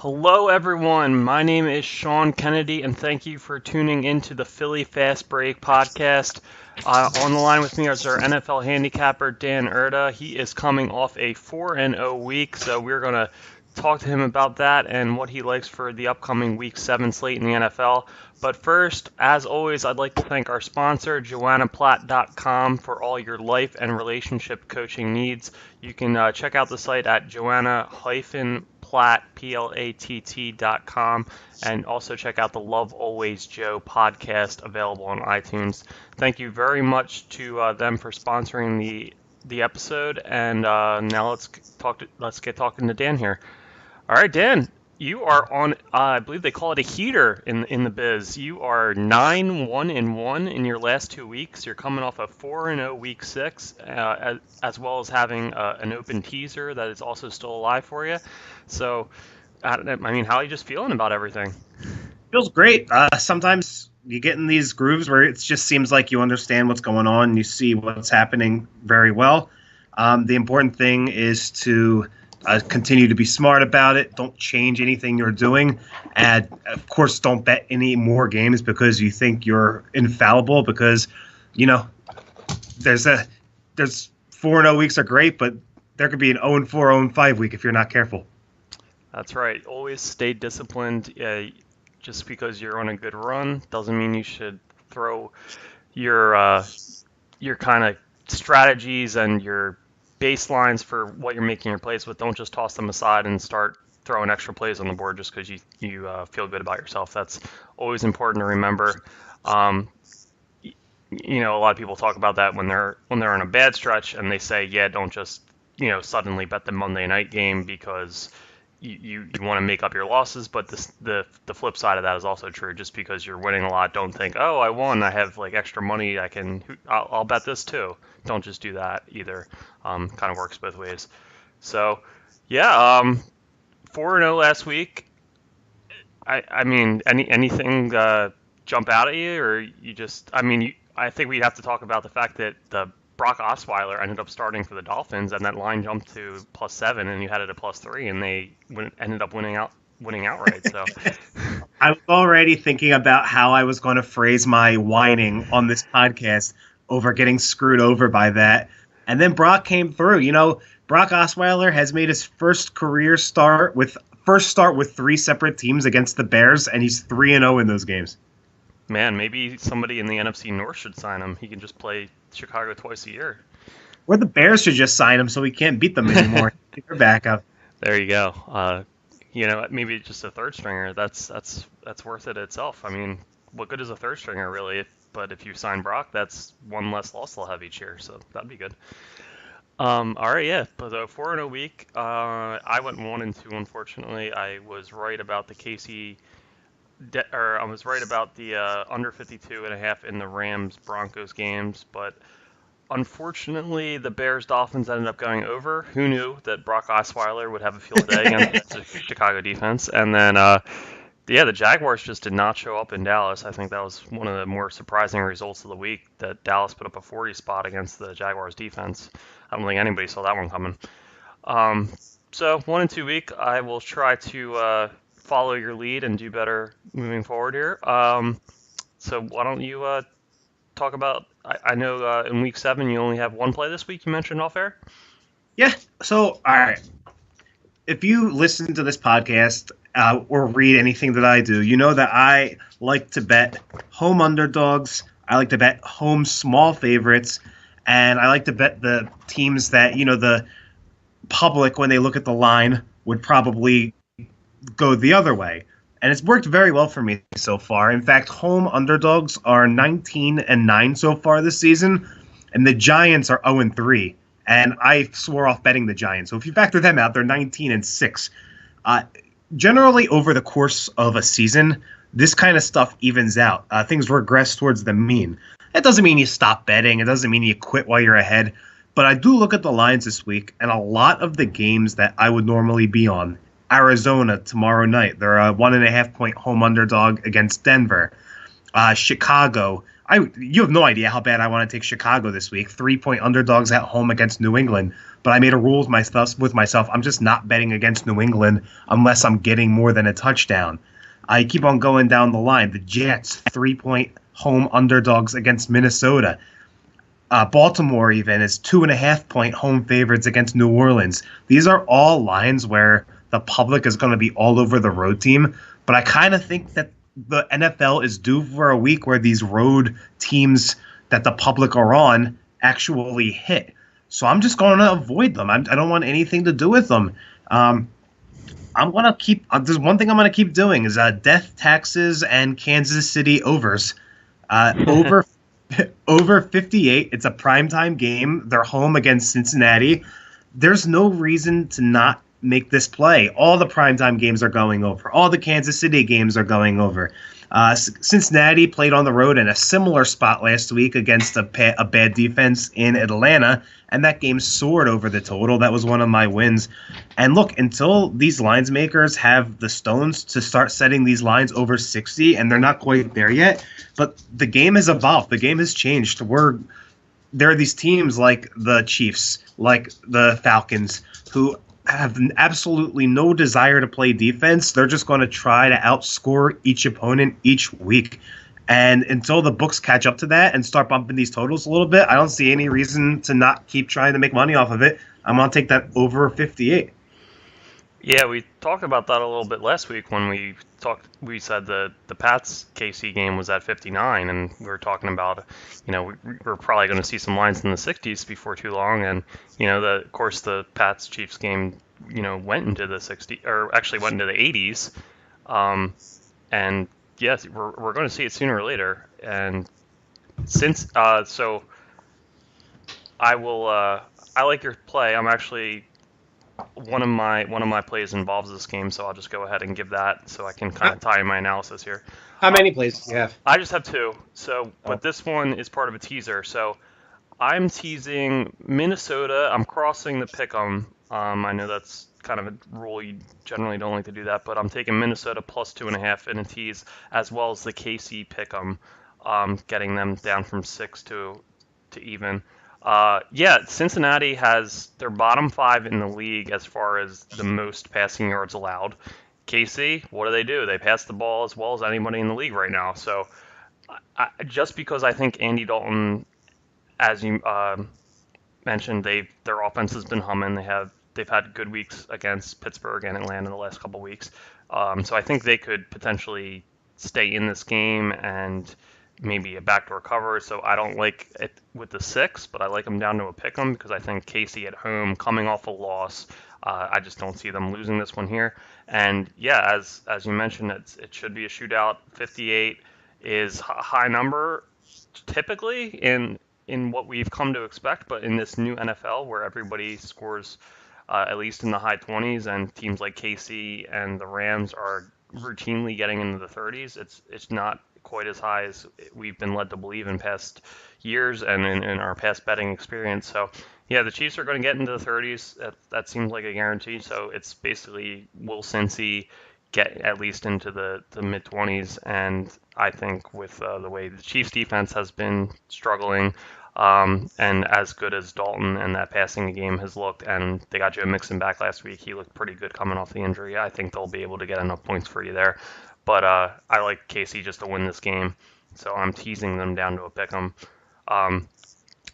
Hello, everyone. My name is Sean Kennedy, and thank you for tuning into the Philly Fast Break podcast. On the line with me is our NFL handicapper, Dan Erda. He is coming off a 4-0 week, so we're going to talk to him about that and what he likes for the upcoming Week 7 slate in the NFL. But first, as always, I'd like to thank our sponsor, JoannaPlatt.com, for all your life and relationship coaching needs. You can check out the site at Joanna-Platt.com, and also check out the Love Always Joe podcast available on iTunes. Thank you very much to them for sponsoring the episode, and now let's get talking to Dan here. All right, Dan, you are on, I believe they call it a heater in the biz. You are 9-1-1 in your last 2 weeks. You're coming off a 4-0 week 6, as well as having an open teaser that is also still alive for you. So, I mean, how are you just feeling about everything? Feels great. Sometimes you get in these grooves where it just seems like you understand what's going on and you see what's happening very well. The important thing is to continue to be smart about it. Don't change anything you're doing. And, of course, don't bet any more games because you think you're infallible because, you know, there's 4-0 weeks are great, but there could be an 0-4, 0-5 week if you're not careful. That's right. Always stay disciplined. Just because you're on a good run doesn't mean you should throw your kind of strategies and your baselines for what you're making your plays with. Don't just toss them aside and start throwing extra plays on the board just because you feel good about yourself. That's always important to remember. A lot of people talk about that when they're in a bad stretch and they say, yeah, don't just suddenly bet the Monday night game because you want to make up your losses. But the flip side of that is also true. Just because you're winning a lot, don't think, oh, I won, I have like extra money, I'll bet this too. Don't just do that either. Kind of works both ways. So, yeah, 4-0 last week. I mean, anything jump out at you, or you just? I mean, I think we'd have to talk about the fact that the Brock Osweiler ended up starting for the Dolphins, and that line jumped to +7, and you had it at +3, and they ended up winning outright. So I was already thinking about how I was going to phrase my whining on this podcast over getting screwed over by that. And then Brock came through. Brock Osweiler has made his first career start with 3 separate teams against the Bears, and he's 3-0 in those games. Man, maybe somebody in the NFC North should sign him. He can just play Chicago twice a year. Or the Bears should just sign him so he can't beat them anymore. Get your backup. There you go. Maybe just a third stringer. That's worth it itself. I mean, what good is a third stringer really? But if you sign Brock, that's one less loss they'll have each year, so that'd be good. All right, yeah. But the 4-0 week, I went 1-2. Unfortunately, I was right about the I was right about the under 52.5 in the Rams Broncos games, but unfortunately, the Bears Dolphins ended up going over. Who knew that Brock Osweiler would have a field day against the Chicago defense? And then, the Jaguars just did not show up in Dallas. I think that was one of the more surprising results of the week, that Dallas put up a 40 spot against the Jaguars defense. I don't think anybody saw that one coming. So 1-2 week, I will try to follow your lead and do better moving forward here. So why don't you talk about, I know in week 7 you only have one play this week, you mentioned off air? Yeah, so, all right. If you listen to this podcast or read anything that I do, you know that I like to bet home underdogs, I like to bet home small favorites, and I like to bet the teams that, the public, when they look at the line, would probably go the other way. And it's worked very well for me so far. In fact, home underdogs are 19-9 so far this season, and the Giants are 0-3. And I swore off betting the Giants. So if you factor them out, they're 19-6. Generally, over the course of a season, this kind of stuff evens out. Things regress towards the mean. That doesn't mean you stop betting. It doesn't mean you quit while you're ahead. But I do look at the lines this week, and a lot of the games that I would normally be on, Arizona tomorrow night, they're a 1.5 point home underdog against Denver. Chicago, You have no idea how bad I want to take Chicago this week. 3-point underdogs at home against New England. But I made a rule with myself. I'm just not betting against New England unless I'm getting more than a touchdown. I keep on going down the line. The Jets, 3-point home underdogs against Minnesota. Baltimore even is 2.5-point home favorites against New Orleans. These are all lines where the public is going to be all over the road team. But I kind of think that the NFL is due for a week where these road teams that the public are on actually hit. So I'm just going to avoid them. I don't want anything to do with them. I'm going to keep – there's one thing I'm going to keep doing is death, taxes, and Kansas City overs. Over 58. It's a primetime game. They're home against Cincinnati. There's no reason to not make this play. All the primetime games are going over. All the Kansas City games are going over. Cincinnati played on the road in a similar spot last week against a bad defense in Atlanta, and that game soared over the total. That was one of my wins. And look, until these lines makers have the stones to start setting these lines over 60, and they're not quite there yet, but the game has evolved. The game has changed. There are these teams like the Chiefs, like the Falcons, who have absolutely no desire to play defense. They're just going to try to outscore each opponent each week. And until the books catch up to that and start bumping these totals a little bit, I don't see any reason to not keep trying to make money off of it. I'm going to take that over 58. Yeah, we talked about that a little bit last week when we talked. We said the Pats KC game was at 59, and we were talking about, we're probably going to see some lines in the 60s before too long. And of course the Pats Chiefs game, went into the 60s, or actually went into the 80s. And yes, we're going to see it sooner or later. And since so I will I like your play. I'm actually. One of my plays involves this game, so I'll just go ahead and give that so I can kind of tie in my analysis here. How many plays do you have? I just have 2. But this one is part of a teaser. So I'm teasing Minnesota. I'm crossing the pick'em. I know that's kind of a rule. You generally don't like to do that, but I'm taking Minnesota plus 2.5 in a tease, as well as the KC pick'em, getting them down from 6 to even. Cincinnati has their bottom 5 in the league as far as the most passing yards allowed. KC, what do? They pass the ball as well as anybody in the league right now. So just because I think Andy Dalton, as you mentioned, their offense has been humming. They've had good weeks against Pittsburgh and Atlanta the last couple weeks. So I think they could potentially stay in this game and maybe a backdoor cover. So I don't like it with the 6, but I like them down to a pick 'em because I think Casey at home, coming off a loss, I just don't see them losing this one here. And yeah, as you mentioned, it should be a shootout. 58 is a high number typically in what we've come to expect, but in this new NFL where everybody scores at least in the high 20s, and teams like KC and the Rams are routinely getting into the 30s, it's not quite as high as we've been led to believe in past years and in our past betting experience. So yeah, the Chiefs are going to get into the 30s. That seems like a guarantee. So it's basically, will Cincy get at least into the mid 20s? And I think with the way the Chiefs defense has been struggling, and as good as Dalton and that passing game has looked, and they got Joe Mixon back last week, he looked pretty good coming off the injury. I think they'll be able to get enough points for you there. But I like KC just to win this game, so I'm teasing them down to a pick 'em.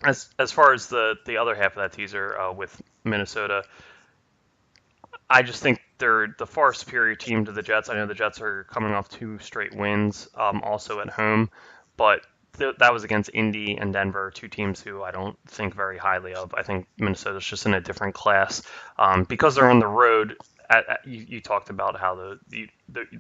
As far as the other half of that teaser with Minnesota, I just think they're the far superior team to the Jets. I know the Jets are coming off 2 straight wins, also at home, but that was against Indy and Denver, 2 teams who I don't think very highly of. I think Minnesota's just in a different class because they're on the road. You talked about how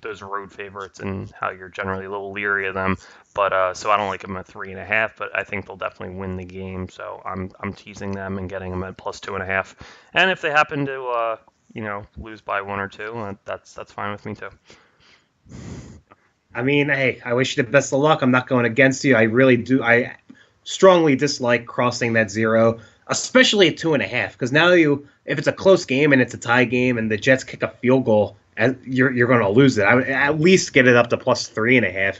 those road favorites and how you're generally a little leery of them, but so I don't like them at 3.5, but I think they'll definitely win the game. So I'm teasing them and getting them at plus 2.5. And if they happen to lose by 1 or 2, that's fine with me too. I mean, hey, I wish you the best of luck. I'm not going against you. I really do. I strongly dislike crossing that 0, especially at 2.5, because now if it's a close game and it's a tie game and the Jets kick a field goal, you're going to lose it. I would at least get it up to plus 3.5.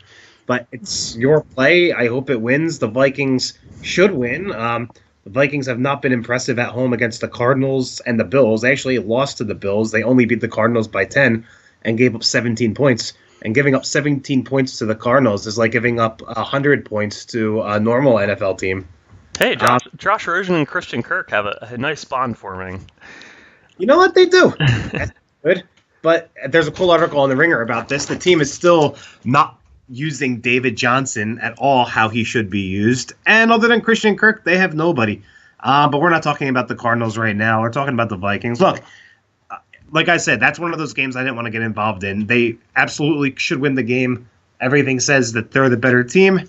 but it's your play. I hope it wins. The Vikings should win. The Vikings have not been impressive at home against the Cardinals and the Bills. They actually lost to the Bills. They only beat the Cardinals by 10 and gave up 17 points. And giving up 17 points to the Cardinals is like giving up 100 points to a normal NFL team. Hey, Josh Rosen and Christian Kirk have a nice bond forming. You know what they do? That's good. But there's a cool article on The Ringer about this. The team is still not using David Johnson at all how he should be used. And other than Christian Kirk, they have nobody. But we're not talking about the Cardinals right now. We're talking about the Vikings. Look, like I said, that's one of those games I didn't want to get involved in. They absolutely should win the game. Everything says that they're the better team.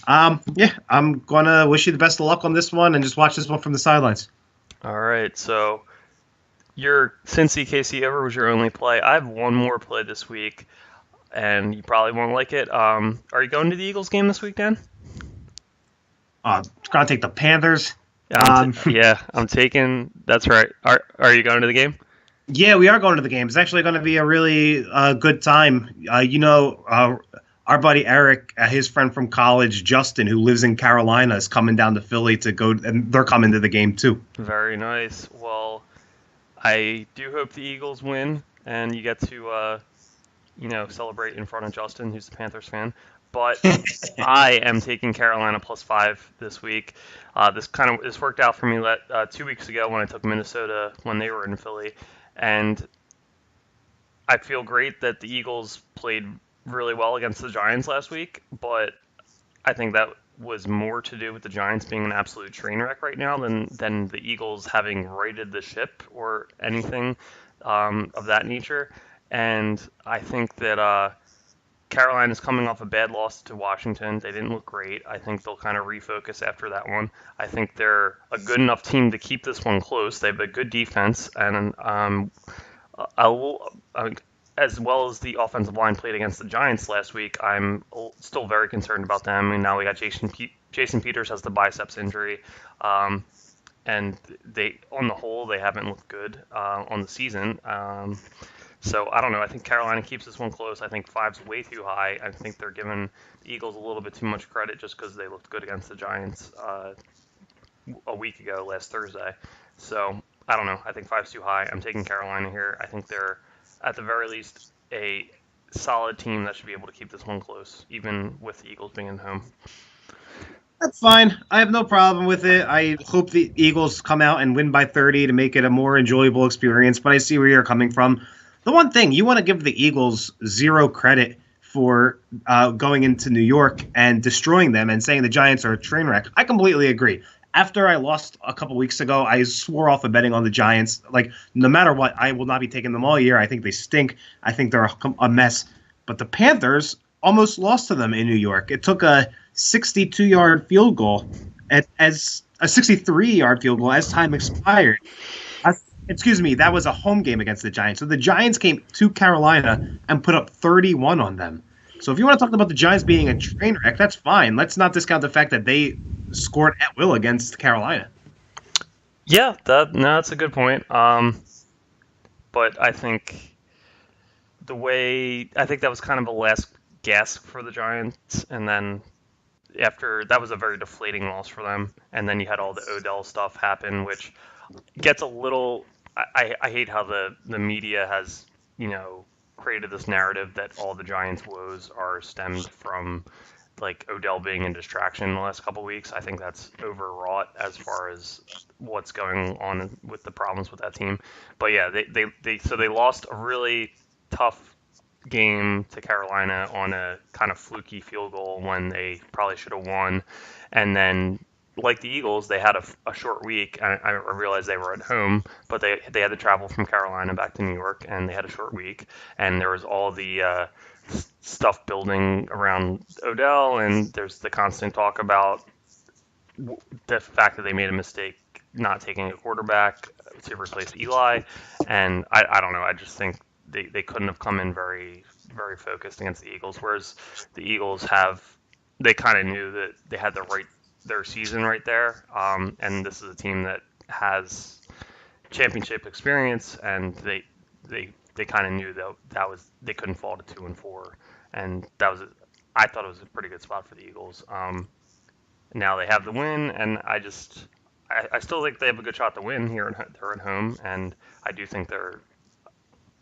Yeah, I'm going to wish you the best of luck on this one and just watch this one from the sidelines. All right, so your Cincy KC over was your only play. I have one more play this week, and you probably won't like it. Are you going to the Eagles game this week, Dan? Going to take the Panthers. Yeah, I'm taking. That's right. Are you going to the game? Yeah, we are going to the game. It's actually going to be a really good time. Our buddy Eric, his friend from college, Justin, who lives in Carolina, is coming down to Philly to go, and they're coming to the game too. Very nice. Well, I do hope the Eagles win, and you get to, celebrate in front of Justin, who's the Panthers fan. But I am taking Carolina +5 this week. This worked out for me 2 weeks ago when I took Minnesota when they were in Philly, and I feel great that the Eagles played really well against the Giants last week, but I think that was more to do with the Giants being an absolute train wreck right now than the Eagles having righted the ship or anything of that nature. And I think that Carolina's coming off a bad loss to Washington. They didn't look great. I think they'll kind of refocus after that one. I think they're a good enough team to keep this one close. They have a good defense, and as well as the offensive line played against the Giants last week, I'm still very concerned about them. And now we got Jason Peters has the biceps injury, and they, on the whole, they haven't looked good on the season. So I don't know. I think Carolina keeps this one close. I think 5's way too high. I think they're giving the Eagles a little bit too much credit just because they looked good against the Giants a week ago, last Thursday. So I don't know. I think 5's too high. I'm taking Carolina here. I think they're, at the very least, a solid team that should be able to keep this one close, even with the Eagles being at home. That's fine. I have no problem with it. I hope the Eagles come out and win by 30 to make it a more enjoyable experience, but I see where you're coming from. The one thing, you want to give the Eagles zero credit for going into New York and destroying them and saying the Giants are a train wreck. I completely agree. After I lost a couple weeks ago, I swore off of betting on the Giants. Like, no matter what, I will not be taking them all year. I think they stink. I think they're a mess. But the Panthers almost lost to them in New York. It took a 62-yard field goal as a 63-yard field goal as time expired. That was a home game against the Giants. So the Giants came to Carolina and put up 31 on them. So if you want to talk about the Giants being a train wreck, that's fine. Let's not discount the fact that they scored at will against Carolina. Yeah, that's a good point. But I think that was kind of a last gasp for the Giants, and then after that was a very deflating loss for them. And then you had all the Odell stuff happen, which gets a little. I hate how the media has created this narrative that all the Giants' woes are stemmed from like Odell being a distraction in the last couple of weeks. I think that's overwrought as far as what's going on with the problems with that team. But yeah, they lost a really tough game to Carolina on a kind of fluky field goal when they probably should have won. And then, like the Eagles, they had a short week. I realized they were at home, but they had to travel from Carolina back to New York, and they had a short week. And there was all the stuff building around Odell, and there's the constant talk about the fact that they made a mistake not taking a quarterback to replace Eli. And I don't know. I just think they couldn't have come in very, very focused against the Eagles, whereas the Eagles they kind of knew that they had their season right there, and this is a team that has championship experience, and they kind of knew that they couldn't fall to 2-4, and that was I thought it was a pretty good spot for the Eagles. Now they have the win, and I still think they have a good shot to win here. They're at home, and I do think they're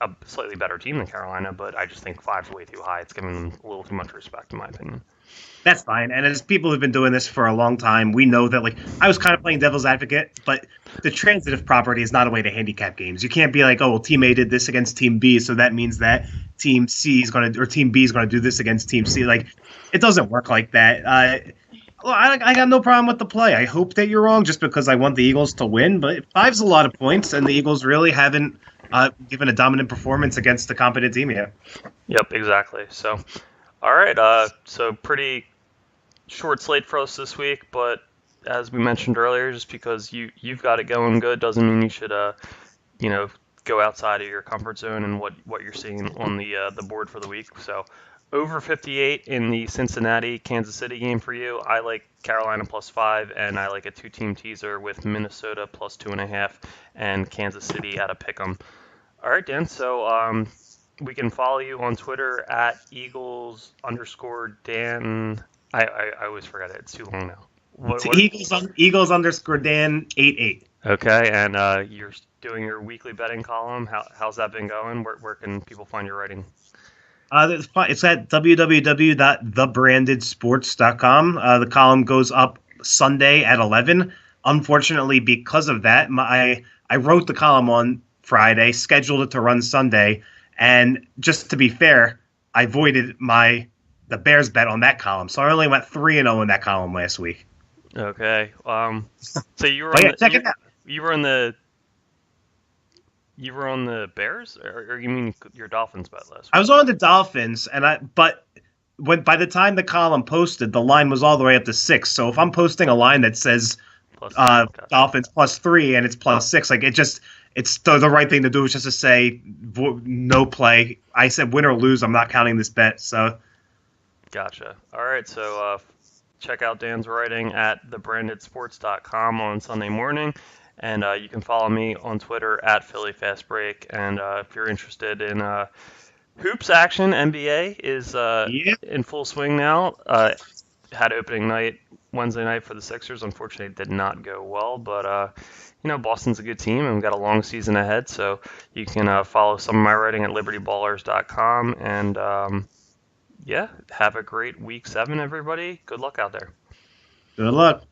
a slightly better team than Carolina, but I just think five's way too high. It's giving them a little too much respect, in my opinion. That's fine. And as people who've been doing this for a long time, we know that, like, I was kind of playing devil's advocate, but the transitive property is not a way to handicap games. You can't be like, oh, well, team A did this against team B, so that means that team C is going to, or team B is going to do this against team C. Like, it doesn't work like that. Well, I got no problem with the play. I hope that you're wrong just because I want the Eagles to win, but five's a lot of points, and the Eagles really haven't given a dominant performance against the competent team yet. Yep, exactly. So, all right. So pretty short slate for us this week, but as we mentioned earlier, just because you've got it going good doesn't mean you should go outside of your comfort zone and what you're seeing on the board for the week. So over 58 in the Cincinnati Kansas City game for you. I like Carolina +5, and I like a 2-team teaser with Minnesota +2.5 and Kansas City at a pick'em. All right, Dan. So we can follow you on Twitter at Eagles_Dan. I always forget it. It's too long now. Eagles_Dan 88. Okay, and you're doing your weekly betting column. How's that been going? Where can people find your writing? It's at www.thebrandedsports.com. The column goes up Sunday at 11. Unfortunately, because of that, I wrote the column on Friday, scheduled it to run Sunday, and just to be fair, I voided the Bears bet on that column, so I only went 3-0 in that column last week. Okay. So you were check it out. You were on the Bears, or you mean your Dolphins bet last week? I was on the Dolphins, but by the time the column posted, the line was all the way up to 6. So if I'm posting a line that says Dolphins +3 and it's +6, like it's the right thing to do is just to say no play. I said win or lose, I'm not counting this bet. So. Gotcha. All right, so check out Dan's writing at thebrandedsports.com on Sunday morning, and you can follow me on Twitter at PhillyFastBreak. And if you're interested in hoops action, NBA is in full swing now. Had opening night Wednesday night for the Sixers. Unfortunately, it did not go well, but Boston's a good team, and we've got a long season ahead, so you can follow some of my writing at libertyballers.com, and have a great week 7, everybody. Good luck out there. Good luck.